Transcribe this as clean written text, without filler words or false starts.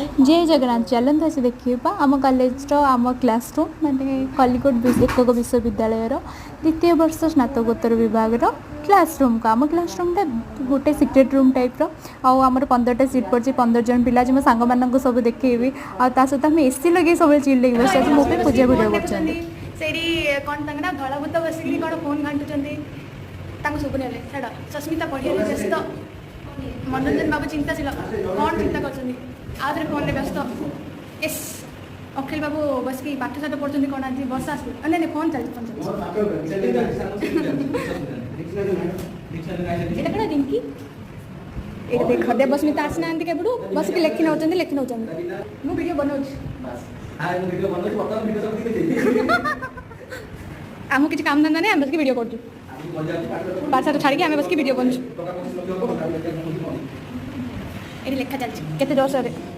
जय जगन्नाथ चलते आस देखा आम कॉलेज आम क्लासरूम माने कलिकोट एकक विश्वविद्यालय द्वितीय वर्ष स्नातकोत्तर विभाग क्लासरूम को आम क्लासरूम गोटे सिक्रेट रूम टाइप आमर 15टा सीट पड़ी 15 जन पिला जो सांग मान सब देखेबी आ सहित आम एसी लगे सब चिल लगे बस आज मो पूजा भिडियो कर कौन तांगना धड़ा भूत बसिक कौन फोन घाटुंट शुभुनि छाड़ सस्मिता पढ़िया व्यस्त मनोरंजन बाबू चिंताशील कौन चिंता कर फोन में व्यस्त एस अखिल बाबू बस कि पाठ साठ पढ़ुं कौन आज बस आस नहीं फोन चलती कौन रिंकी ये देख देवस्मिता आसना केबड़ू बस कि लिखि नौ मुझे वीडियो बनाऊँ आम किसी काम धंदा नहीं आम बस की वीडियो कर पाठ साठ छाड़ी आम बस की वीडियो बनू ये लिखा चलती केते 10